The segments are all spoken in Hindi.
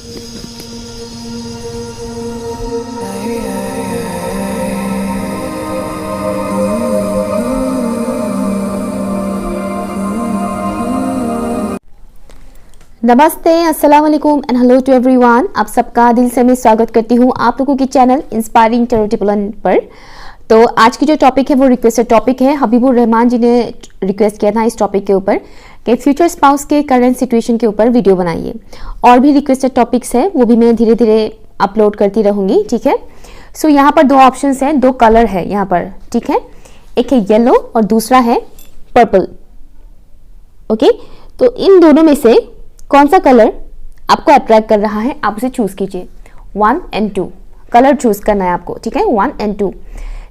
नमस्ते, अस्सलाम वालेकुम एंड हेलो टू एवरीवन। आप सबका दिल से मैं स्वागत करती हूँ आप लोगों की चैनल इंस्पायरिंग टैरो टिप्पणी पर। तो आज की जो टॉपिक है वो रिक्वेस्टेड टॉपिक है। हबीबुर रहमान जी ने रिक्वेस्ट किया था इस टॉपिक के ऊपर कि फ्यूचर स्पाउस के करंट सिचुएशन के ऊपर वीडियो बनाइए। और भी रिक्वेस्टेड टॉपिक्स है वो भी मैं धीरे धीरे अपलोड करती रहूँगी, ठीक है। सो यहाँ पर दो ऑप्शन है, दो कलर है यहाँ पर, ठीक है। एक है येलो और दूसरा है पर्पल। ओके, तो इन दोनों में से कौन सा कलर आपको अट्रैक्ट कर रहा है, आप उसे चूज कीजिए। 1 और 2 कलर चूज करना है आपको, ठीक है। 1 और 2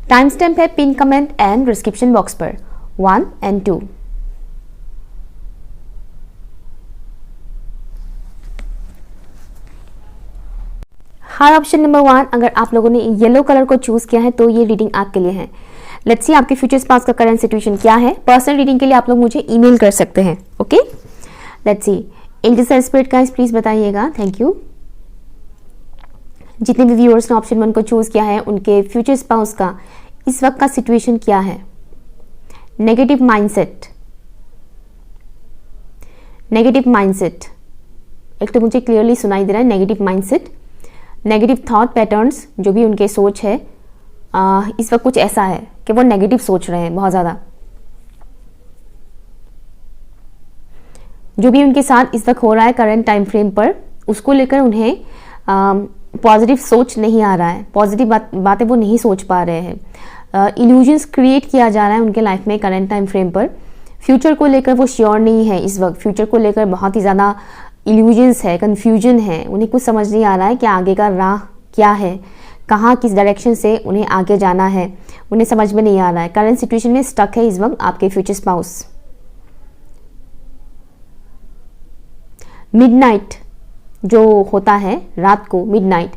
टाइम स्टैम्प है pin comment and description box पर। 1 और 2। हर ऑप्शन नंबर 1 अगर आप लोगों ने येलो कलर को चूज किया है तो ये रीडिंग आपके लिए है। लेट्स सी आपके फ्यूचर स्पाउस का करंट सिचुएशन क्या है। पर्सनल रीडिंग के लिए आप लोग मुझे ईमेल कर सकते हैं। Okay, let's see. Angel spirit guys please बताइएगा, थैंक यू। जितने भी व्यूअर्स ने ऑप्शन 1 को चूज किया है उनके फ्यूचर स्पाउस का इस वक्त का सिचुएशन क्या है। नेगेटिव माइंडसेट, नेगेटिव माइंडसेट, एक तो मुझे क्लियरली सुनाई दे रहा है negative mindset, negative thought patterns, जो भी उनके सोच है इस वक्त कुछ ऐसा है कि वो नेगेटिव सोच रहे हैं बहुत ज़्यादा। जो भी उनके साथ इस वक्त हो रहा है करंट टाइम फ्रेम पर, उसको लेकर उन्हें पॉजिटिव सोच नहीं आ रहा है, पॉजिटिव बातें वो नहीं सोच पा रहे हैं। इल्यूजन्स क्रिएट किया जा रहा है उनके लाइफ में करंट टाइम फ्रेम पर। फ्यूचर को लेकर वो श्योर नहीं है इस वक्त, फ्यूचर को लेकर बहुत ही ज़्यादा इल्यूजन्स है, कन्फ्यूजन है। उन्हें कुछ समझ नहीं आ रहा है कि आगे का राह क्या है, कहाँ किस डायरेक्शन से उन्हें आगे जाना है, उन्हें समझ में नहीं आ रहा है। करंट सिचुएशन में स्टक है इस वक्त आपके फ्यूचर स्पाउस। मिडनाइट जो होता है रात को, मिडनाइट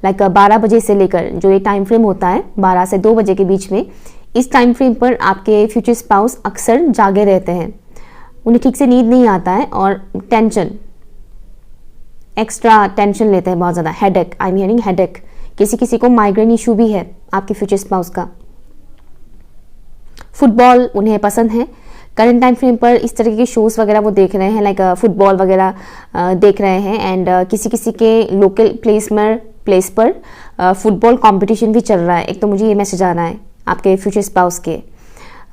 लाइक 12 बजे से लेकर जो ये टाइम फ्रेम होता है 12 से 2 बजे के बीच में, इस टाइम फ्रेम पर आपके फ्यूचर स्पाउस अक्सर जागे रहते हैं। उन्हें ठीक से नींद नहीं आता है और टेंशन, एक्स्ट्रा टेंशन लेते हैं बहुत ज़्यादा। Headache, I am hearing headache. किसी किसी को माइग्रेन इशू भी है आपके फ्यूचर स्पाउस का। फुटबॉल उन्हें पसंद है। करंट टाइम फ्रेम पर इस तरह के शोज़ वगैरह वो देख रहे हैं, लाइक फुटबॉल वगैरह देख रहे हैं। एंड किसी किसी के लोकल प्लेस पर फुटबॉल कंपटीशन भी चल रहा है। एक तो मुझे ये मैसेज आ रहा है आपके फ्यूचर स्पाउस के।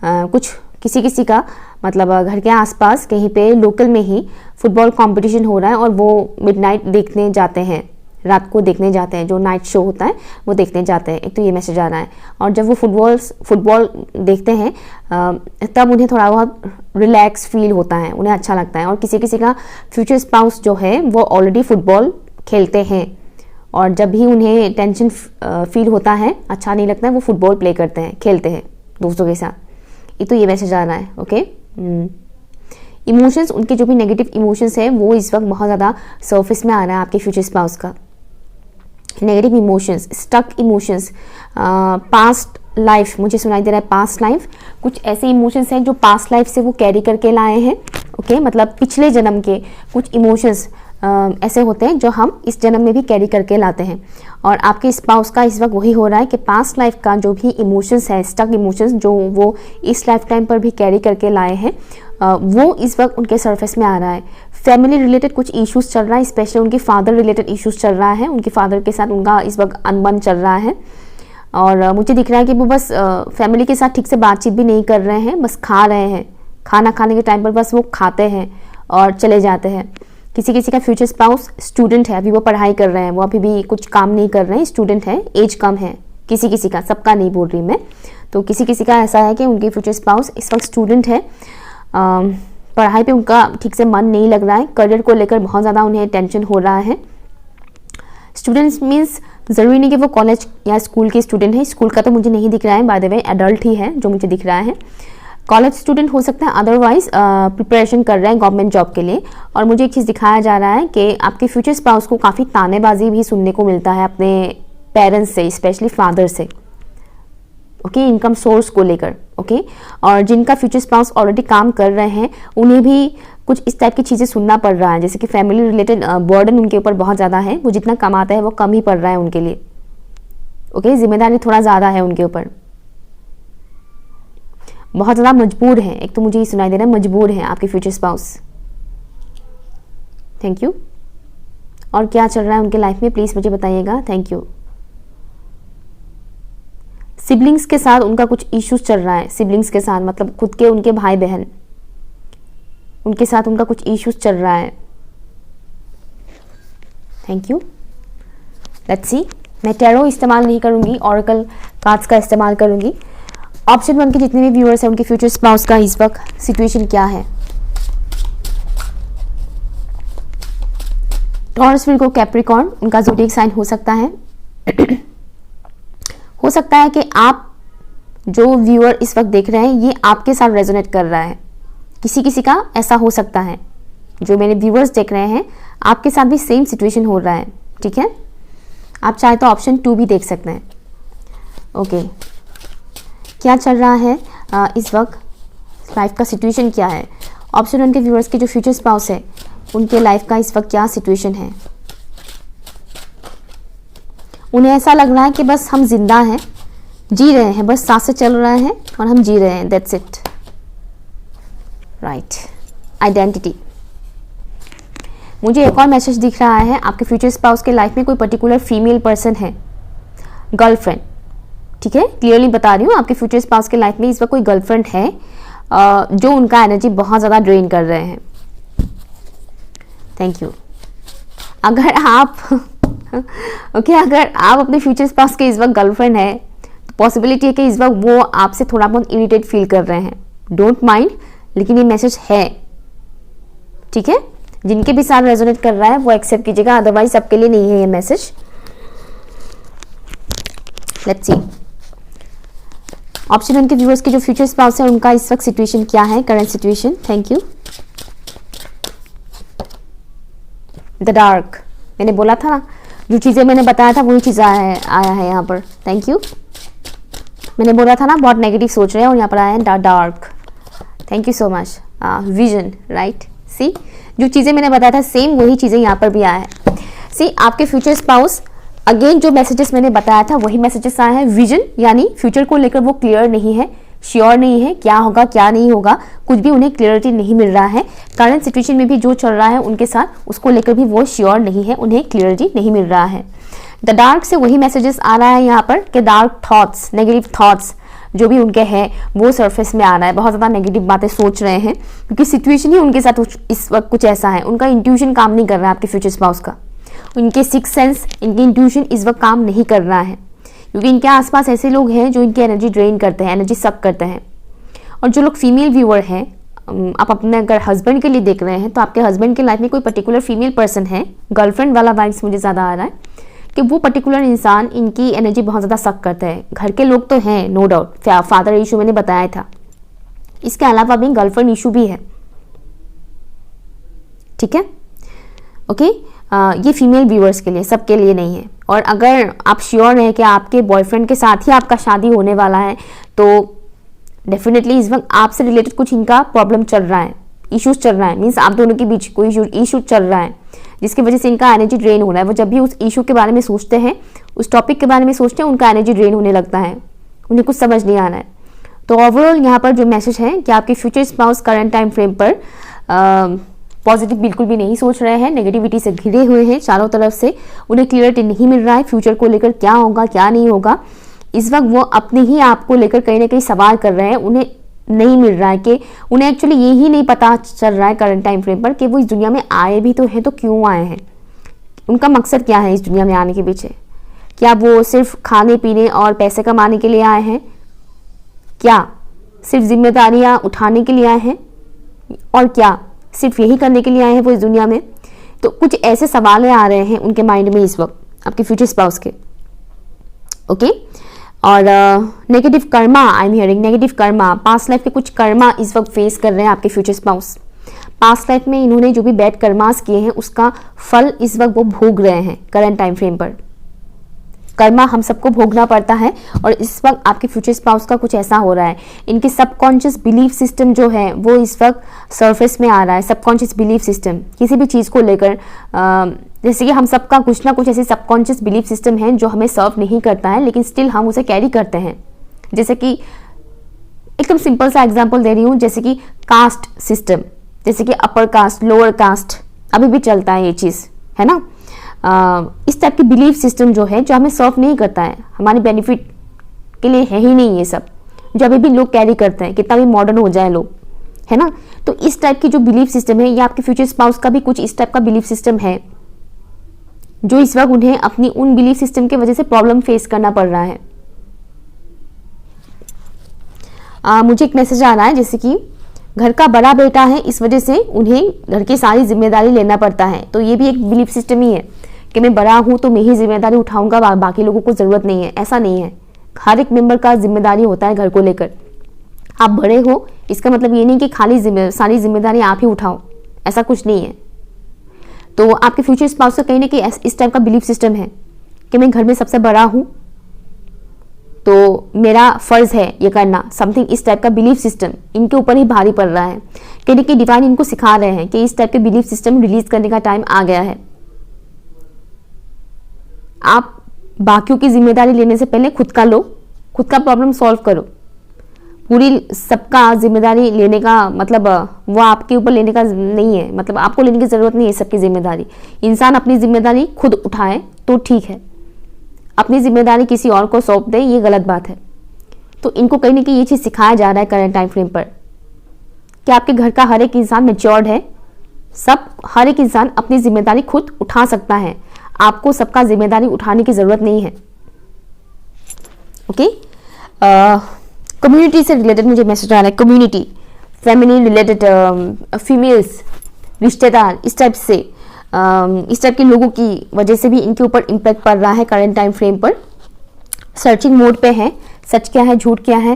कुछ किसी किसी का मतलब घर के आसपास कहीं पे लोकल में ही फुटबॉल कंपटीशन हो रहा है और वो मिडनाइट देखने जाते हैं, रात को देखने जाते हैं, जो नाइट शो होता है वो देखने जाते हैं। एक तो ये मैसेज आ रहा है। और जब वो फुटबॉल देखते हैं तब उन्हें थोड़ा बहुत रिलैक्स फील होता है, उन्हें अच्छा लगता है। और किसी किसी का फ्यूचर स्पाउस जो है वो ऑलरेडी फुटबॉल खेलते हैं और जब भी उन्हें टेंशन फील होता है, अच्छा नहीं लगता है, वो फुटबॉल प्ले करते हैं, खेलते हैं दोस्तों के साथ। एक तो ये मैसेज आ रहा है। ओके, इमोशंस, उनके जो भी नेगेटिव इमोशंस है वो इस वक्त बहुत ज़्यादा सरफेस में आ रहा है आपके फ्यूचर स्पाउस का। Negative emotions, stuck emotions, past life मुझे सुनाई दे रहा है। पास्ट लाइफ, कुछ ऐसे इमोशंस हैं जो पास्ट लाइफ से वो कैरी करके लाए हैं। ओके, मतलब पिछले जन्म के कुछ इमोशंस ऐसे होते हैं जो हम इस जन्म में भी कैरी करके लाते हैं। और आपके स्पाउस का इस वक्त वही हो रहा है कि पास्ट लाइफ का जो भी इमोशंस है, स्टक इमोशंस जो वो इस लाइफ टाइम पर भी कैरी करके लाए हैं, वो इस वक्त उनके सरफेस में आ रहा है। फैमिली रिलेटेड कुछ इश्यूज चल रहा है, स्पेशली उनकी फादर रिलेटेड इश्यूज चल रहा है। उनके फादर के साथ उनका इस वक्त अनबन चल रहा है। और मुझे दिख रहा है कि वो बस फैमिली के साथ ठीक से बातचीत भी नहीं कर रहे हैं, बस खा रहे हैं। खाना खाने के टाइम पर बस वो खाते हैं और चले जाते हैं। किसी किसी का फ्यूचर स्पाउस स्टूडेंट है, अभी वो पढ़ाई कर रहे हैं, वो अभी भी कुछ काम नहीं कर रहे हैं, स्टूडेंट है, एज कम है। किसी किसी का, सबका नहीं बोल रही मैं, तो किसी किसी का ऐसा है कि उनके फ्यूचर स्पाउस इस वक्त स्टूडेंट है। पढ़ाई पे उनका ठीक से मन नहीं लग रहा है, करियर को लेकर बहुत ज़्यादा उन्हें टेंशन हो रहा है। स्टूडेंट्स मीन्स ज़रूरी नहीं कि वो कॉलेज या स्कूल के स्टूडेंट हैं। स्कूल का तो मुझे नहीं दिख रहा है, बाय द वे एडल्ट ही है जो मुझे दिख रहा है। कॉलेज स्टूडेंट हो सकता है, अदरवाइज प्रिपरेशन कर रहे हैं गवर्नमेंट जॉब के लिए। और मुझे एक चीज़ दिखाया जा रहा है कि आपके फ्यूचर स्पाउस को काफ़ी तानेबाजी भी सुनने को मिलता है अपने पेरेंट्स से, स्पेशली फादर से। ओके, इनकम सोर्स को लेकर। ओके, और जिनका फ्यूचर स्पाउस ऑलरेडी काम कर रहे हैं उन्हें भी कुछ इस टाइप की चीज़ें सुनना पड़ रहा है, जैसे कि फैमिली रिलेटेड बर्डन उनके ऊपर बहुत ज़्यादा है, वो जितना कमाता है वो कम ही पड़ रहा है उनके लिए। ओके, जिम्मेदारी थोड़ा ज़्यादा है उनके ऊपर, बहुत ज़्यादा मजबूर है। एक तो मुझे ये सुनाई दे रहा है, मजबूर है आपके फ्यूचर स्पाउस। Thank you. और क्या चल रहा है उनके लाइफ में प्लीज़ मुझे बताइएगा। Thank you. सिबलिंग्स के साथ उनका कुछ इश्यूज चल रहा है, सिबलिंग्स के साथ मतलब खुद के उनके भाई बहन, उनके साथ उनका कुछ इश्यूज चल रहा है। Thank you. लेट्स सी, मैं टैरो इस्तेमाल नहीं करूंगी, ऑरेकल कार्ड्स का इस्तेमाल करूंगी। ऑप्शन 1 के जितने भी व्यूअर्स हैं उनके फ्यूचर स्पाउस का इस वक्त सिचुएशन क्या है। टॉरस, विर्गो, कैप्रिकॉर्न उनका ज़ोडिएक साइन हो सकता है। हो सकता है कि आप जो व्यूअर इस वक्त देख रहे हैं ये आपके साथ रेजोनेट कर रहा है, किसी किसी का ऐसा हो सकता है। जो मेरे व्यूअर्स देख रहे हैं आपके साथ भी सेम सिचुएशन हो रहा है, ठीक है। आप चाहे तो ऑप्शन 2 भी देख सकते हैं। ओके, क्या चल रहा है इस वक्त लाइफ का सिचुएशन क्या है। ऑप्शन 1 के व्यूअर्स के जो फ्यूचर स्पाउस है उनके लाइफ का इस वक्त क्या सिचुएशन है। उन्हें ऐसा लग रहा है कि बस हम जिंदा हैं, जी रहे हैं, बस सांसें चल रहे हैं और हम जी रहे हैं, दैट्स इट। Right, identity. मुझे एक और मैसेज दिख रहा है, आपके फ्यूचर स्पाउस के लाइफ में कोई पर्टिकुलर फीमेल पर्सन है, गर्लफ्रेंड, ठीक है। क्लियरली बता रही हूँ, आपके फ्यूचर स्पाउस के लाइफ में इस वक्त कोई गर्लफ्रेंड है जो उनका एनर्जी बहुत ज़्यादा ड्रेन कर रहे हैं। Thank you. अगर आप ओके अगर आप अपने फ्यूचर स्पाउस के इस वक्त गर्लफ्रेंड है तो पॉसिबिलिटी है कि इस वक्त वो आपसे थोड़ा बहुत इरिटेट फील कर रहे हैं। डोंट माइंड, लेकिन ये मैसेज है, ठीक है। जिनके भी साथ रेजोनेट कर रहा है वो एक्सेप्ट कीजिएगा, अदरवाइज सबके लिए नहीं है ये मैसेज। लेट्स सी, ऑप्शन 1 के व्यूअर्स के जो फ्यूचर स्पाउस है उनका इस वक्त सिचुएशन क्या है, current situation. Thank you. The dark, मैंने बोला था ना, जो चीज़ें मैंने बताया था वही चीज़ आया है यहाँ पर। Thank you. मैंने बोला था ना बहुत नेगेटिव सोच रहे हैं और यहाँ पर आया है dark. Thank you so much. Vision, right. See, जो चीज़ें मैंने बताया था सेम वही चीज़ें यहाँ पर भी आया है। सी, आपके फ्यूचर स्पाउस अगेन जो मैसेजेस मैंने बताया था वही मैसेजेस आए हैं। विजन यानी फ्यूचर को लेकर वो क्लियर नहीं है, श्योर नहीं है क्या होगा क्या नहीं होगा, कुछ भी उन्हें क्लियरिटी नहीं मिल रहा है। करंट सिचुएशन में भी जो चल रहा है उनके साथ उसको लेकर भी वो श्योर नहीं है, उन्हें क्लियरिटी नहीं मिल रहा है। द डार्क से वही मैसेजेस आ रहा है यहाँ पर कि डार्क थॉट्स, नेगेटिव थॉट्स जो भी उनके हैं वो सरफेस में आ रहा है, बहुत ज़्यादा नेगेटिव बातें सोच रहे हैं क्योंकि सिचुएशन ही उनके साथ इस वक्त कुछ ऐसा है। उनका इंट्यूशन काम नहीं कर रहा है आपके फ्यूचर स्पाउस का, उनके सिक्स सेंस, इनकी इंट्यूशन इस वक्त काम नहीं कर रहा है क्योंकि इनके आसपास ऐसे लोग हैं जो इनकी एनर्जी ड्रेन करते हैं, एनर्जी सक करते हैं। और जो लोग फीमेल व्यूअर हैं, आप अपने अगर हस्बैंड के लिए देख रहे हैं तो आपके हस्बैंड के लाइफ में कोई पर्टिकुलर फीमेल पर्सन है, गर्लफ्रेंड वाला वाइब्स मुझे ज़्यादा आ रहा है कि वो पर्टिकुलर इंसान इनकी एनर्जी बहुत ज़्यादा सक करता है। घर के लोग तो हैं नो डाउट, फादर इशू मैंने बताया था, इसके अलावा भी गर्लफ्रेंड इशू भी है, ठीक है। ओके, ये फीमेल व्यूअर्स के लिए, सबके लिए नहीं है। और अगर आप श्योर हैं कि आपके बॉयफ्रेंड के साथ ही आपका शादी होने वाला है तो डेफिनेटली इस वक्त आपसे रिलेटेड कुछ इनका प्रॉब्लम चल रहा है, इश्यूज चल रहा है, मीन्स आप दोनों के बीच कोई इशू चल रहा है जिसकी वजह से इनका एनर्जी ड्रेन हो रहा है। वो जब भी उस इशू के बारे में सोचते हैं, उस टॉपिक के बारे में सोचते हैं, उनका एनर्जी ड्रेन होने लगता है, उन्हें कुछ समझ नहीं आ रहा है। तो ओवरऑल यहाँ पर जो मैसेज है कि आपके future spouse current time frame पर पॉजिटिव बिल्कुल भी नहीं सोच रहे हैं, नेगेटिविटी से घिरे हुए हैं चारों तरफ से, उन्हें क्लियरिटी नहीं मिल रहा है फ्यूचर को लेकर क्या होगा क्या नहीं होगा। इस वक्त वो अपने ही आप को लेकर कहीं ना कहीं सवाल कर रहे हैं, उन्हें नहीं मिल रहा है कि उन्हें एक्चुअली यही नहीं पता चल रहा है करंट टाइम फ्रेम पर कि वो इस दुनिया में आए भी तो हैं तो क्यों आए हैं, उनका मकसद क्या है इस दुनिया में आने के पीछे। क्या वो सिर्फ खाने पीने और पैसे कमाने के लिए आए हैं, क्या सिर्फ जिम्मेदारियां उठाने के लिए आए हैं, और क्या सिर्फ यही करने के लिए आए हैं वो इस दुनिया में। तो कुछ ऐसे सवाल आ रहे हैं उनके माइंड में इस वक्त आपके फ्यूचर स्पाउस के। ओके, और negative Karma, I am hearing negative Karma, past life के कुछ कर्मा इस वक्त फेस कर रहे हैं आपके फ्यूचर स्पाउस। पास्ट लाइफ में इन्होंने जो भी बैड कर्मास किए हैं उसका फल इस वक्त वो भोग रहे हैं करंट टाइम फ्रेम पर। कर्मा हम सबको भोगना पड़ता है। और इस वक्त आपके फ्यूचर स्पाउस का कुछ ऐसा हो रहा है, इनके सबकॉन्शियस बिलीफ सिस्टम जो है वो इस वक्त सरफेस में आ रहा है। सबकॉन्शियस बिलीफ सिस्टम किसी भी चीज़ को लेकर, जैसे कि हम सबका कुछ ना कुछ ऐसे सबकॉन्शियस बिलीफ सिस्टम है जो हमें सर्व नहीं करता है, लेकिन स्टिल हम उसे कैरी करते हैं। जैसे कि एकदम सिंपल सा एग्जांपल दे रही हूँ, जैसे कि कास्ट सिस्टम, जैसे कि अपर कास्ट, लोअर कास्ट, अभी भी चलता है ये चीज़, है ना। इस टाइप की बिलीफ सिस्टम जो है, जो हमें सर्व नहीं करता है, हमारे बेनिफिट के लिए है ही नहीं ये सब, जो अभी भी लोग कैरी करते हैं, कितना भी मॉडर्न हो जाए लोग, है ना। तो इस टाइप की जो बिलीफ सिस्टम है, ये आपके फ्यूचर स्पाउस का भी कुछ इस टाइप का बिलीफ सिस्टम है, जो इस वक्त उन्हें अपनी उन बिलीफ सिस्टम की वजह से प्रॉब्लम फेस करना पड़ रहा है। मुझे एक मैसेज आ रहा है, जैसे कि घर का बड़ा बेटा है, इस वजह से उन्हें घर की सारी जिम्मेदारी लेना पड़ता है। तो ये भी एक बिलीफ सिस्टम ही है कि मैं बड़ा हूं तो मैं ही जिम्मेदारी उठाऊंगा, बाकी लोगों को जरूरत नहीं है। ऐसा नहीं है, हर एक मेंबर का जिम्मेदारी होता है घर को लेकर। आप बड़े हो इसका मतलब ये नहीं कि खाली सारी जिम्मेदारी आप ही उठाओ, ऐसा कुछ नहीं है। तो आपके फ्यूचर स्पाउस का कहीं ना कहीं इस टाइप का बिलीफ सिस्टम है कि मैं घर में सबसे बड़ा हूं तो मेरा फर्ज है ये करना, समथिंग इस टाइप का बिलीफ सिस्टम इनके ऊपर ही भारी पड़ रहा है। कहीं ना कहीं डिवाइन इनको सिखा रहे हैं कि इस टाइप के बिलीफ सिस्टम रिलीज करने का टाइम आ गया है। आप बाकियों की जिम्मेदारी लेने से पहले खुद का लो, खुद का प्रॉब्लम सॉल्व करो। पूरी सबका जिम्मेदारी लेने का मतलब वो आपके ऊपर लेने का नहीं है, मतलब आपको लेने की जरूरत नहीं है सबकी जिम्मेदारी। इंसान अपनी जिम्मेदारी खुद उठाए तो ठीक है, अपनी जिम्मेदारी किसी और को सौंप दे ये गलत बात है। तो इनको कहीं ना कहीं ये चीज़ सिखाया जा रहा है करंट टाइम फ्रेम पर कि आपके घर का हर एक इंसान मैच्योर्ड है, हर एक इंसान अपनी जिम्मेदारी खुद उठा सकता है, आपको सबका जिम्मेदारी उठाने की जरूरत नहीं है। ओके, कम्युनिटी से रिलेटेड मुझे मैसेज आ रहा है, कम्युनिटी, फेमिनिन रिलेटेड, फीमेल्स, रिश्तेदार, इस टाइप से इस टाइप के लोगों की वजह से भी इनके ऊपर इम्पैक्ट पड़ रहा है करंट टाइम फ्रेम पर। सर्चिंग मोड पे है, सच क्या है झूठ क्या है,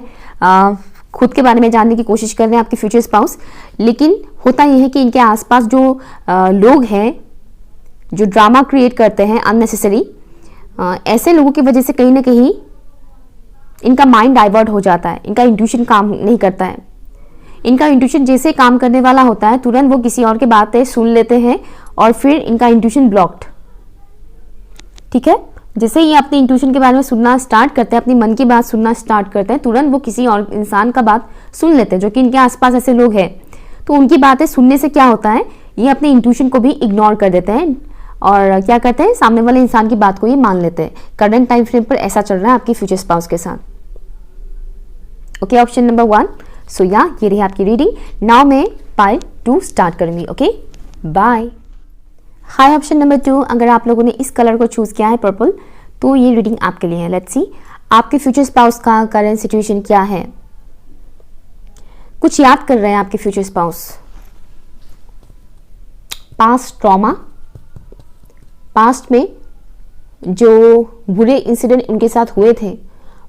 खुद के बारे में जानने की कोशिश कर रहे हैं आपके फ्यूचर स्पाउस। लेकिन होता यह है कि इनके आसपास जो लोग हैं जो ड्रामा क्रिएट करते हैं अननेसेसरी, ऐसे लोगों की वजह से कहीं ना कहीं इनका माइंड डाइवर्ट हो जाता है, इनका इंट्यूशन काम नहीं करता है। इनका इंट्यूशन जैसे काम करने वाला होता है तुरंत वो किसी और की बातें सुन लेते हैं और फिर इनका इंट्यूशन ब्लॉक्ड। ठीक है, जैसे ही अपने इंट्यूशन के बारे में सुनना स्टार्ट करते हैं, अपनी मन की बात सुनना स्टार्ट करते हैं, तुरंत वो किसी और इंसान का बात सुन लेते हैं जो कि इनके आसपास ऐसे लोग हैं। तो उनकी बातें सुनने से क्या होता है, ये अपने इंट्यूशन को भी इग्नोर कर देते हैं और क्या करते हैं, सामने वाले इंसान की बात को ये मान लेते हैं। करंट टाइम फ्रेम पर ऐसा चल रहा है आपकी फ्यूचर स्पाउस के साथ। Okay, option number 1। सो या ये रही आपकी रीडिंग। नाउ मैं पार्ट 2 स्टार्ट करूंगी। Okay, bye. Hi, option number 2, अगर आप लोगों ने इस कलर को चूज किया है पर्पल, तो ये रीडिंग आपके लिए है। लेट्स सी आपके फ्यूचर स्पाउस का करंट सिचुएशन क्या है। कुछ याद कर रहे हैं आपके future spouse, past trauma, past में जो बुरे इंसिडेंट उनके साथ हुए थे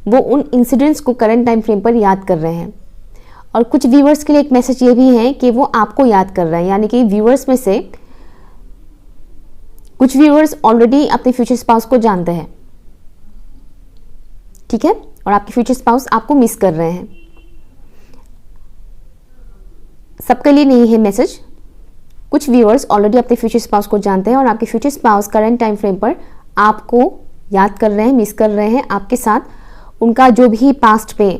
वो उन इंसिडेंट्स को करंट टाइम फ्रेम पर याद कर रहे हैं। और कुछ व्यूअर्स के लिए एक मैसेज ये भी है कि वो आपको याद कर रहे हैं, यानी कि व्यूअर्स में से कुछ व्यूअर्स ऑलरेडी अपने फ्यूचर स्पाउस को जानते हैं, ठीक है, और आपके फ्यूचर स्पाउस आपको मिस कर रहे हैं। सबके लिए नहीं है मैसेज, कुछ व्यूअर्स ऑलरेडी अपने फ्यूचर स्पाउस को जानते हैं और आपके future spouse current time frame पर आपको याद कर रहे हैं, मिस कर रहे हैं। आपके साथ उनका जो भी पास्ट पे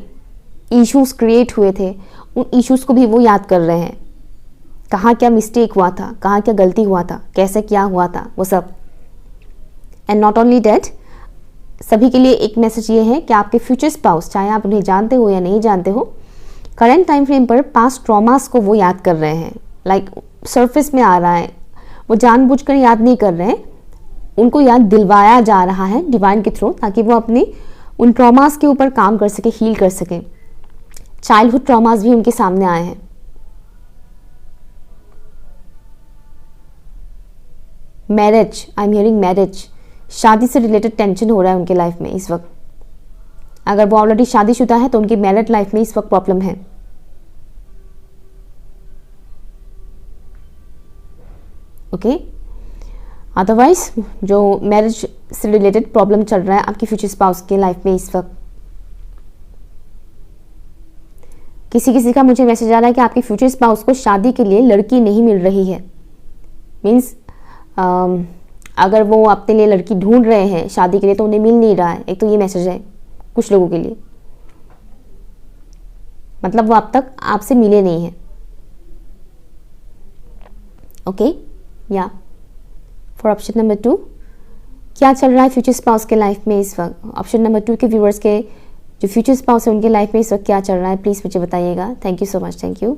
इश्यूज क्रिएट हुए थे उन इश्यूज को भी वो याद कर रहे हैं, कहाँ क्या मिस्टेक हुआ था, कहाँ क्या गलती हुआ था, कैसे क्या हुआ था, वो सब। एंड नॉट ओनली डैट, सभी के लिए एक मैसेज ये है कि आपके फ्यूचर स्पाउस, चाहे आप उन्हें जानते हो या नहीं जानते हो, करंट टाइम फ्रेम पर पास्ट ट्रॉमास को वो याद कर रहे हैं। लाइक सरफेस में आ रहा है, वो जानबूझकर याद नहीं कर रहे हैं, उनको याद दिलवाया जा रहा है डिवाइन के थ्रू, ताकि वो अपने उन ट्रॉमास के ऊपर काम कर सके, हील कर सके। चाइल्डहुड ट्रॉमास भी उनके सामने आए हैं। Marriage, I am hearing marriage, शादी से रिलेटेड टेंशन हो रहा है उनके लाइफ में इस वक्त। अगर वो ऑलरेडी शादीशुदा है तो उनकी मैरिड लाइफ में इस वक्त प्रॉब्लम है। ओके, अदरवाइज जो मैरिज से रिलेटेड प्रॉब्लम चल रहा है आपकी फ्यूचर स्पाउस के लाइफ में इस वक्त, किसी किसी का मुझे मैसेज आ रहा है कि आपके फ्यूचर स्पाउस को शादी के लिए लड़की नहीं मिल रही है। मीन्स अगर वो अपने लिए लड़की ढूंढ रहे हैं शादी के लिए तो उन्हें मिल नहीं रहा है। एक तो ये मैसेज है कुछ लोगों के लिए, मतलब वो अब तक आपसे मिले नहीं हैं। ओके, या फॉर ऑप्शन नंबर 2, क्या चल रहा है फ्यूचर स्पाउस के लाइफ में इस वक्त? ऑप्शन नंबर 2 के व्यूअर्स के जो फ्यूचर स्पाउस है उनके लाइफ में इस वक्त क्या चल रहा है, प्लीज़ मुझे बताइएगा। Thank you so much, thank you.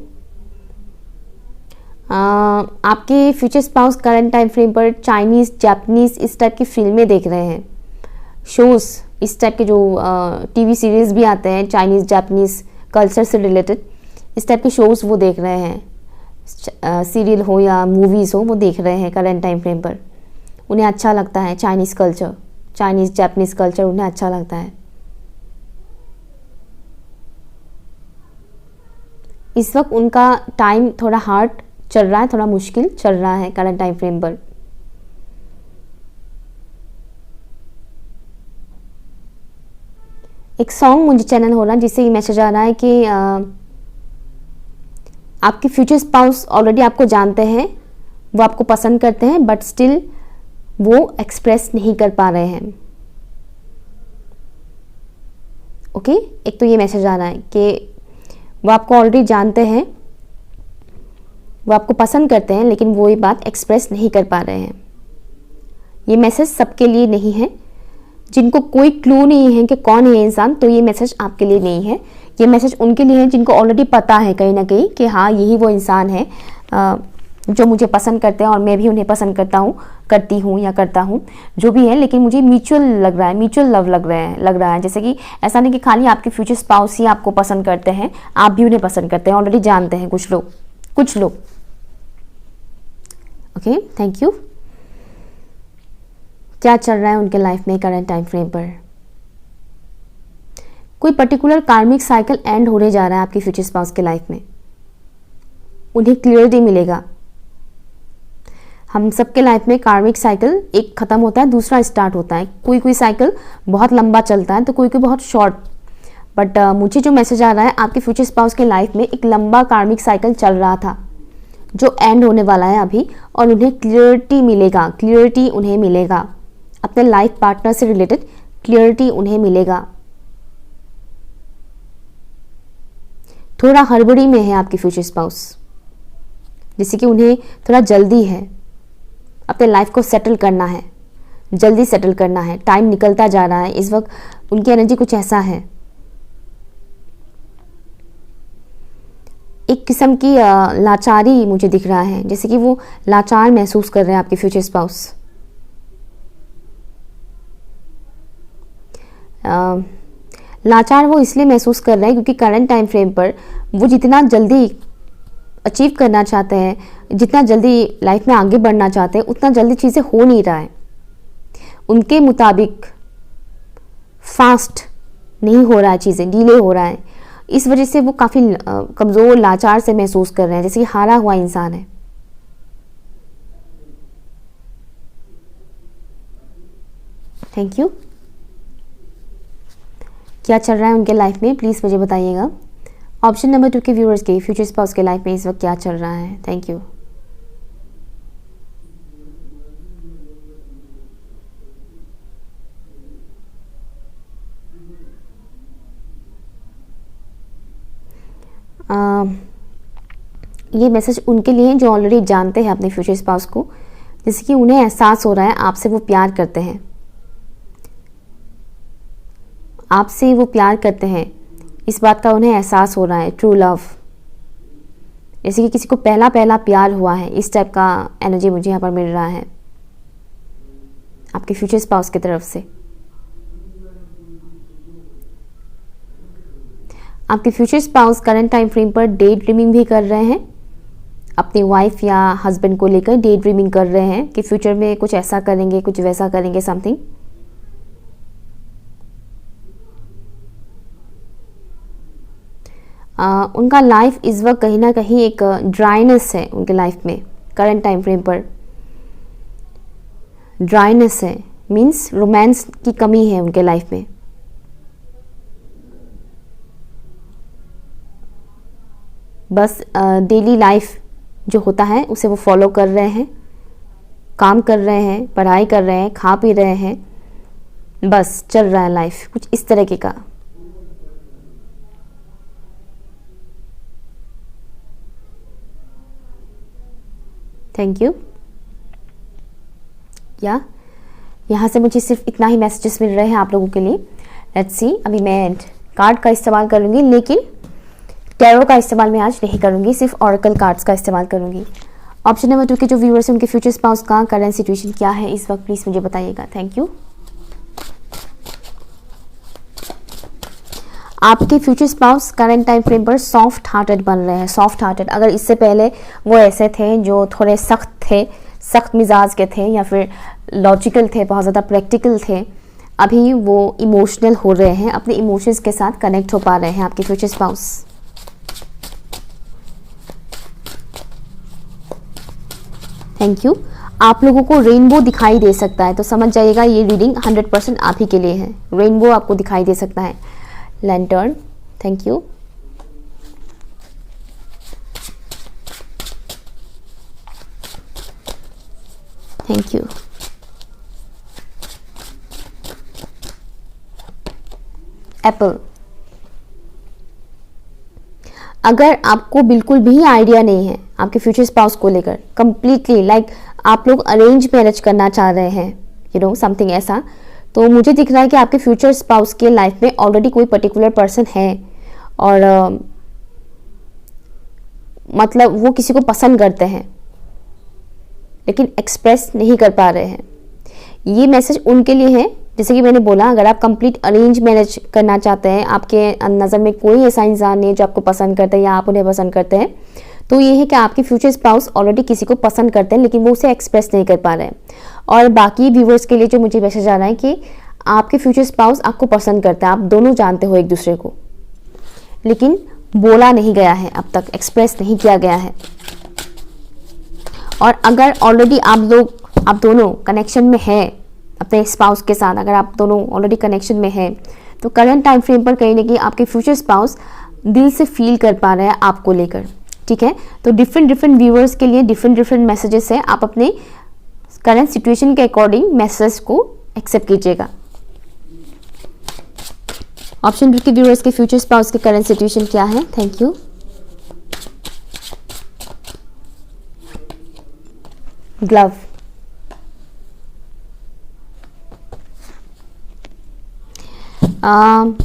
आपके future spouse current time frame पर चाइनीज़, जापानीज़ इस टाइप की फिल्में देख रहे हैं, शोज़, इस टाइप के जो टीवी सीरीज़ भी आते हैं चाइनीज़ जापानीज़ कल्चर से रिलेटेड, इस टाइप के शोज़ वो देख रहे हैं, सीरियल हो या मूवीज़ हो वो देख रहे हैं करंट टाइम फ्रेम पर। उन्हें अच्छा लगता है Chinese culture, Chinese Japanese culture उन्हें अच्छा लगता है। इस वक्त उनका टाइम थोड़ा हार्ड चल रहा है, थोड़ा मुश्किल चल रहा है करंट टाइम फ्रेम पर। एक सॉन्ग मुझे चैनल हो रहा है जिससे ये मैसेज आ रहा है कि आपके फ्यूचर स्पाउस ऑलरेडी आपको जानते हैं, वो आपको पसंद करते हैं, बट स्टिल वो एक्सप्रेस नहीं कर पा रहे हैं। ओके, एक तो ये मैसेज आ रहा है कि वो आपको ऑलरेडी जानते हैं, वो आपको पसंद करते हैं, लेकिन वो ये बात एक्सप्रेस नहीं कर पा रहे हैं। ये मैसेज सबके लिए नहीं है। जिनको कोई क्लू नहीं है कि कौन है ये इंसान, तो ये मैसेज आपके लिए नहीं है। ये मैसेज उनके लिए है जिनको ऑलरेडी पता है कहीं ना कहीं कि हाँ यही वो इंसान है जो मुझे पसंद करते हैं और मैं भी उन्हें पसंद करती हूँ या करता हूँ, जो भी है, लेकिन मुझे म्यूचुअल लग रहा है, म्यूचुअल लव लग रहा है। जैसे कि ऐसा नहीं कि खाली आपके फ्यूचर स्पाउस ही आपको पसंद करते हैं, आप भी उन्हें पसंद करते हैं, ऑलरेडी जानते हैं कुछ लोग। Okay, thank you. क्या चल रहा है उनके लाइफ में करंट टाइम फ्रेम पर? कोई पर्टिकुलर कार्मिक साइकिल एंड होने जा रहा है आपके फ्यूचर स्पाउस के लाइफ में। उन्हें क्लियरिटी मिलेगा। हम सबके लाइफ में कार्मिक साइकिल एक खत्म होता है, दूसरा स्टार्ट होता है। कोई साइकिल बहुत लंबा चलता है तो कोई बहुत शॉर्ट। बट मुझे जो मैसेज आ रहा है आपके फ्यूचर स्पाउस के लाइफ में एक लंबा कार्मिक साइकिल चल रहा था जो एंड होने वाला है अभी, और उन्हें क्लियरिटी उन्हें मिलेगा। अपने लाइफ पार्टनर से रिलेटेड क्लियरिटी उन्हें मिलेगा। थोड़ा हड़बड़ी में है आपके फ्यूचर स्पाउस, जैसे कि उन्हें थोड़ा जल्दी है, अपने लाइफ को सेटल करना है, जल्दी सेटल करना है। टाइम निकलता जा रहा है इस वक्त, उनकी एनर्जी कुछ ऐसा है, एक किस्म की लाचारी मुझे दिख रहा है, जैसे कि वो लाचार महसूस कर रहे हैं आपके फ्यूचर स्पाउस। लाचार वो इसलिए महसूस कर रहे हैं क्योंकि करंट टाइम फ्रेम पर वो जितना जल्दी अचीव करना चाहते हैं, जितना जल्दी लाइफ में आगे बढ़ना चाहते हैं, उतना जल्दी चीज़ें हो नहीं रहा है उनके मुताबिक, फास्ट नहीं हो रहा है, चीज़ें डिले हो रहा है। इस वजह से वो काफ़ी कमज़ोर, लाचार से महसूस कर रहे हैं, जैसे कि हारा हुआ इंसान है। Thank you. क्या चल रहा है उनके लाइफ में, प्लीज़ मुझे बताइएगा। ऑप्शन नंबर 2 के व्यूअर्स के फ्यूचर स्पाउस के लाइफ में इस वक्त क्या चल रहा है? Thank you. ये मैसेज उनके लिए जो ऑलरेडी जानते हैं अपने फ्यूचर स्पाउस को, जैसे कि उन्हें एहसास हो रहा है आपसे वो प्यार करते हैं, आपसे वो प्यार करते हैं, इस बात का उन्हें एहसास हो रहा है। ट्रू लव, जैसे कि किसी को पहला प्यार हुआ है, इस टाइप का एनर्जी मुझे यहाँ पर मिल रहा है आपके फ्यूचर स्पाउस की तरफ से। आपके future spouse current time frame per day dreaming भी कर रहे हैं, अपनी वाइफ या हस्बैंड को लेकर डे ड्रीमिंग कर रहे हैं कि फ्यूचर में कुछ ऐसा करेंगे, कुछ वैसा करेंगे, समथिंग। उनका लाइफ इस वक्त कहीं ना कहीं एक ड्राइनेस है उनके लाइफ में करंट टाइम फ्रेम पर। ड्राइनेस है, मीन्स रोमांस की कमी है उनके लाइफ में। बस डेली लाइफ जो होता है उसे वो फॉलो कर रहे हैं, काम कर रहे हैं, पढ़ाई कर रहे हैं, खा पी रहे हैं, बस चल रहा है लाइफ, कुछ इस तरीके का। Thank you. या यहाँ से मुझे सिर्फ इतना ही मैसेजेस मिल रहे हैं आप लोगों के लिए। लेट्स सी, अभी मैं कार्ड का इस्तेमाल करूँगी, लेकिन टैरो का इस्तेमाल मैं आज नहीं करूँगी, सिर्फ ऑरेकल कार्ड्स का इस्तेमाल करूँगी। ऑप्शन नंबर 2 के जो व्यूअर्स हैं उनके फ्यूचर स्पाउस का करंट सिचुएशन क्या है इस वक्त, प्लीज़ मुझे बताइएगा। Thank you. आपके future spouse current time frame पर सॉफ्ट हार्टेड बन रहे हैं, सॉफ्ट हार्टेड। अगर इससे पहले वो ऐसे थे जो थोड़े सख्त थे, सख्त मिजाज के थे, या फिर लॉजिकल थे, बहुत ज़्यादा प्रैक्टिकल थे, अभी वो इमोशनल हो रहे हैं, अपने इमोशंस के साथ कनेक्ट हो पा रहे हैं आपके फ्यूचर स्पाउस। Thank you. आप लोगों को रेनबो दिखाई दे सकता है, तो समझ जाइएगा ये रीडिंग 100% आप ही के लिए है। रेनबो आपको दिखाई दे सकता है। Lantern, thank you. Thank you. Apple. अगर आपको बिल्कुल भी आइडिया नहीं है आपके फ्यूचर स्पाउस को लेकर, कंप्लीटली लाइक आप लोग अरेंज मैरिज करना चाह रहे हैं, यू नो समथिंग ऐसा, तो मुझे दिख रहा है कि आपके फ्यूचर स्पाउस के लाइफ में ऑलरेडी कोई पर्टिकुलर पर्सन है, और मतलब वो किसी को पसंद करते हैं लेकिन एक्सप्रेस नहीं कर पा रहे हैं। ये मैसेज उनके लिए है, जैसे कि मैंने बोला, अगर आप कंप्लीट अरेंज मैरिज करना चाहते हैं, आपके नज़र में कोई ऐसा इंसान नहीं है जो आपको पसंद करता है या आप उन्हें पसंद करते हैं, तो ये है कि आपके फ्यूचर स्पाउस ऑलरेडी किसी को पसंद करते हैं लेकिन वो उसे एक्सप्रेस नहीं कर पा रहे हैं। और बाकी व्यूवर्स के लिए जो मुझे मैसेज आ रहा है कि आपके फ्यूचर स्पाउस आपको पसंद करते हैं, आप दोनों जानते हो एक दूसरे को, लेकिन बोला नहीं गया है, अब तक एक्सप्रेस नहीं किया गया है। और अगर ऑलरेडी आप दोनों कनेक्शन में है अपने स्पाउस के साथ, अगर आप दोनों ऑलरेडी कनेक्शन में है, तो करंट टाइम फ्रेम पर कहीं ना कहीं आपके फ्यूचर स्पाउस दिल से फील कर पा रहे हैं आपको लेकर, ठीक है। तो डिफरेंट व्यूअर्स के लिए डिफरेंट मैसेजेस है, आप अपने करंट सिचुएशन के अकॉर्डिंग मैसेज को एक्सेप्ट कीजिएगा। ऑप्शन 2 के व्यूअर्स के फ्यूचर स्पाउस के करंट सिचुएशन क्या है? Thank you. ग्लव।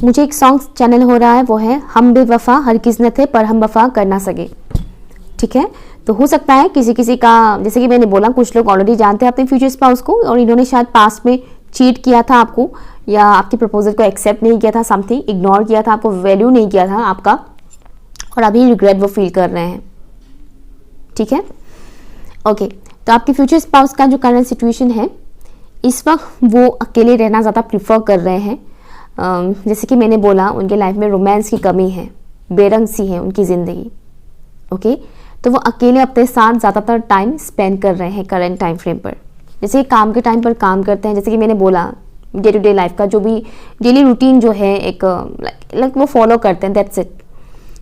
मुझे एक सॉन्ग चैनल हो रहा है, वो है हम बेवफा हरगिज़ न थे पर हम वफा कर ना सके, ठीक है। तो हो सकता है किसी का, जैसे कि मैंने बोला, कुछ लोग ऑलरेडी जानते हैं अपने फ्यूचर स्पाउस को और इन्होंने शायद पास्ट में चीट किया था आपको, या आपकी प्रपोजल को एक्सेप्ट नहीं किया था, समथिंग इग्नोर किया था, आपको वैल्यू नहीं किया था आपका, और अभी रिग्रेट वो फील कर रहे हैं, ठीक है। ओके, तो आपके फ्यूचर स्पाउस का जो करंट सिचुएशन है, इस वक्त वो अकेले रहना ज़्यादा प्रिफर कर रहे हैं। जैसे कि मैंने बोला, उनके लाइफ में रोमांस की कमी है, बेरंग सी है उनकी ज़िंदगी, ओके। तो वो अकेले अपने साथ ज़्यादातर टाइम स्पेंड कर रहे हैं करंट टाइम फ्रेम पर। जैसे काम के टाइम पर काम करते हैं, जैसे कि मैंने बोला, डे टू डे लाइफ का जो भी डेली रूटीन जो है एक लाइक वो फॉलो करते हैं, दैट्स इट।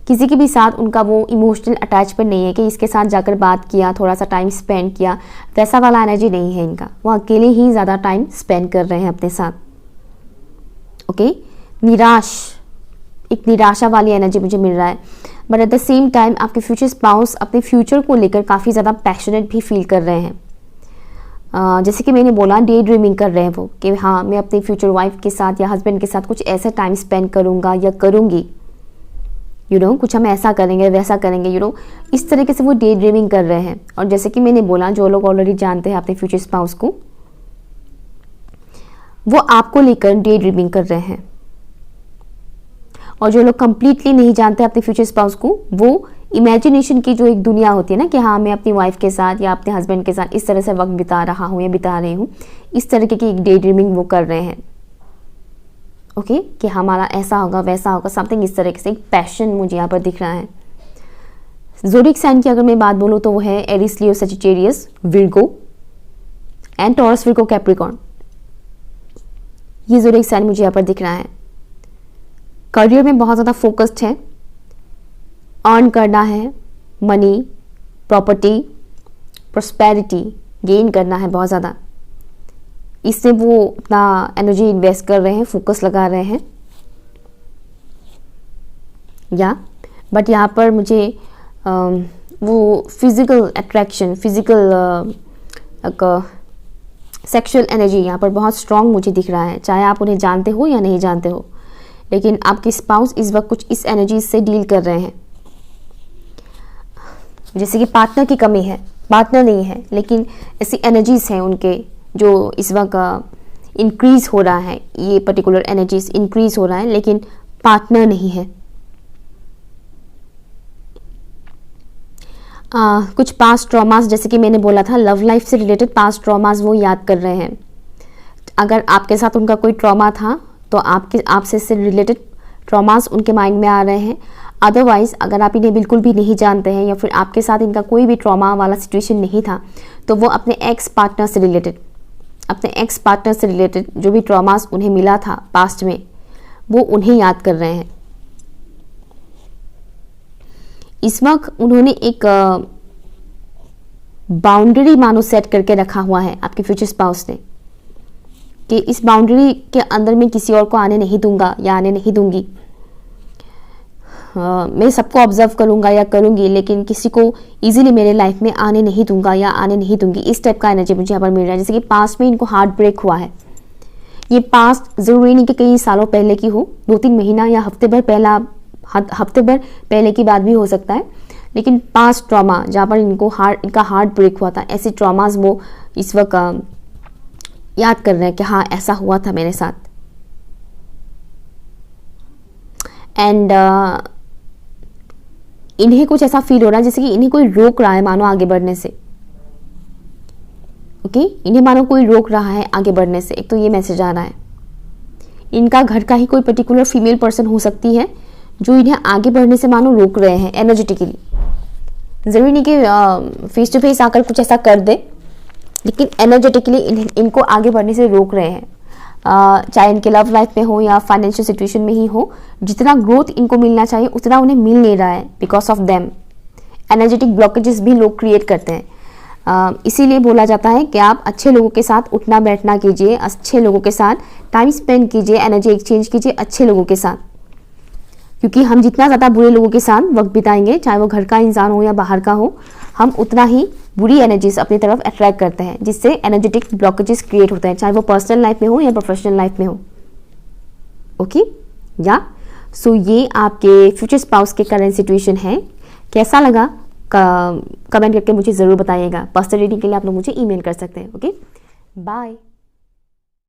किसी के भी साथ उनका वो इमोशनल अटैचमेंट नहीं है कि इसके साथ जाकर बात किया, थोड़ा सा टाइम स्पेंड किया, वैसा वाला एनर्जी नहीं है इनका। वो अकेले ही ज़्यादा टाइम स्पेंड कर रहे हैं अपने साथ, ओके। एक निराशा वाली एनर्जी मुझे मिल रहा है, but at the same time आपके फ्यूचर स्पाउस अपने फ्यूचर को लेकर काफ़ी ज़्यादा पैशनेट भी फील कर रहे हैं। जैसे कि मैंने बोला, डे ड्रीमिंग कर रहे हैं वो कि हाँ, मैं अपनी फ्यूचर वाइफ के साथ या हस्बैंड के साथ कुछ ऐसा टाइम स्पेंड करूँगा या करूँगी, यू नो, कुछ हम ऐसा करेंगे वैसा करेंगे, यू नो, इस तरीके से वो डे ड्रीमिंग कर रहे हैं। और जैसे कि मैंने बोला, जो लोग ऑलरेडी जानते हैं अपने फ्यूचर स्पाउस को, वो आपको लेकर डे ड्रीमिंग कर रहे हैं। और जो लोग कंप्लीटली नहीं जानते अपने फ्यूचर स्पाउस को, वो इमेजिनेशन की जो एक दुनिया होती है ना, कि हाँ, मैं अपनी वाइफ के साथ या अपने हस्बैंड के साथ इस तरह से वक्त बिता रहा हूँ या बिता रही हूँ, इस तरीके की एक डे ड्रीमिंग वो कर रहे हैं, ओके, कि हमारा ऐसा होगा वैसा होगा, समथिंग इस तरीके से एक पैशन मुझे यहाँ पर दिख रहा है। ज़ोडिएक साइन की अगर मैं बात बोलूँ तो वो है Aries, Leo, Sagittarius, Virgo, and taurus, Virgo, Capricorn, ये ज़ोडिएक साइन मुझे यहाँ पर दिख रहा है। करियर में बहुत ज़्यादा फोकस्ड है, अर्न करना है, मनी, प्रॉपर्टी, प्रॉस्पेरिटी गेन करना है बहुत ज़्यादा, इससे वो अपना एनर्जी इन्वेस्ट कर रहे हैं, फोकस लगा रहे हैं या बट यहाँ पर मुझे वो physical attraction, physical sexual energy यहाँ पर बहुत स्ट्रॉन्ग मुझे दिख रहा है, चाहे आप उन्हें जानते हो या नहीं जानते हो, लेकिन आपके स्पाउस इस वक्त कुछ इस एनर्जी से डील कर रहे हैं। जैसे कि पार्टनर की कमी है, पार्टनर नहीं है, लेकिन ऐसी एनर्जीज हैं उनके जो इस वक्त इंक्रीज हो रहा है, ये पर्टिकुलर एनर्जीज इंक्रीज हो रहा है, लेकिन पार्टनर नहीं है। कुछ पास्ट ट्रॉमास, जैसे कि मैंने बोला था, लव लाइफ से रिलेटेड पास्ट ट्रॉमास वो याद कर रहे हैं। अगर आपके साथ उनका कोई ट्रॉमा था तो आपसे से रिलेटेड ट्रॉमास उनके माइंड में आ रहे हैं। अदरवाइज अगर आप इन्हें बिल्कुल भी नहीं जानते हैं या फिर आपके साथ इनका कोई भी ट्रॉमा वाला सिचुएशन नहीं था, तो वो अपने एक्स पार्टनर से रिलेटेड जो भी ट्रॉमास उन्हें मिला था पास्ट में, वो उन्हें याद कर रहे हैं। इस वक्त उन्होंने एक बाउंड्री मानो सेट करके रखा हुआ है आपके फ्यूचर स्पाउस ने, कि इस बाउंड्री के अंदर मैं किसी और को आने नहीं दूंगा या आने नहीं दूंगी। मैं सबको ऑब्जर्व करूंगा या करूंगी, लेकिन किसी को इजीली मेरे लाइफ में आने नहीं दूंगा या आने नहीं दूंगी। इस टाइप का एनर्जी मुझे यहाँ पर मिल रहा है। जैसे कि पास्ट में इनको हार्ट ब्रेक हुआ है। ये पास्ट जरूरी नहीं कि कई सालों पहले की हो, 2-3 महीना या हफ्ते भर पहले की बात भी हो सकता है, लेकिन पास्ट ट्रॉमा जहाँ पर इनका हार्ट ब्रेक हुआ था, ऐसे ट्रॉमास वो इस वक्त याद कर रहे हैं कि हाँ ऐसा हुआ था मेरे साथ। एंड इन्हें कुछ ऐसा फील हो रहा है जैसे कि इन्हें कोई रोक रहा है मानो आगे बढ़ने से। ओके, इन्हें मानो कोई रोक रहा है आगे बढ़ने से। एक तो ये मैसेज आ रहा है। इनका घर का ही कोई पर्टिकुलर फीमेल पर्सन हो सकती है जो इन्हें आगे बढ़ने से मानो रोक रहे हैं एनर्जेटिकली। जरूरी नहीं कि फेस टू फेस आकर कुछ ऐसा कर दे, लेकिन एनर्जेटिकली इनको आगे बढ़ने से रोक रहे हैं। चाहे इनके लव लाइफ में हो या फाइनेंशियल सिचुएशन में ही हो, जितना ग्रोथ इनको मिलना चाहिए उतना उन्हें मिल नहीं रहा है because of them. Energetic blockages भी लोग क्रिएट करते हैं। इसीलिए बोला जाता है कि आप अच्छे लोगों के साथ उठना बैठना कीजिए, अच्छे लोगों के साथ टाइम स्पेंड कीजिए, एनर्जी एक्सचेंज कीजिए अच्छे लोगों के साथ, क्योंकि हम जितना ज़्यादा बुरे लोगों के साथ वक्त बिताएंगे, चाहे वो घर का इंसान हो या बाहर का हो, हम उतना ही बुरी एनर्जीज अपनी तरफ अट्रैक्ट करते हैं, जिससे एनर्जेटिक ब्लॉकेजेस क्रिएट होते हैं, चाहे वो पर्सनल लाइफ में हो या प्रोफेशनल लाइफ में हो। ओके या सो ये आपके फ्यूचर स्पाउस के करंट सिचुएशन है। कैसा लगा कमेंट करके मुझे ज़रूर बताइएगा। पर्सनल रीडिंग के लिए आप लोग मुझे ईमेल कर सकते हैं। Okay, bye.